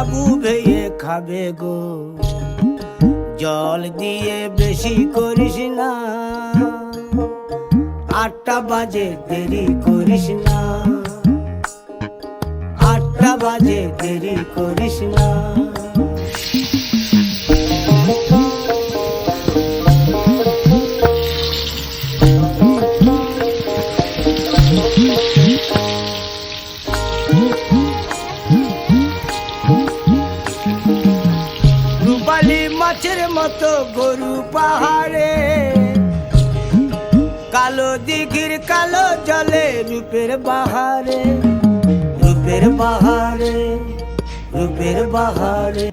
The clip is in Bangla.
বাবু ভেয়ে খাবে গো। জল দিয়ে বেশি করিস না, 8টা বাজে দেরি করিস না, 8টা বাজে দেরি করিস না। রূপালী মাছের মতো গরু পাহাড়ে, কালো দিঘির কালো জলে রূপের বাহারে, রূপের বাহারে, রূপের বাহারে।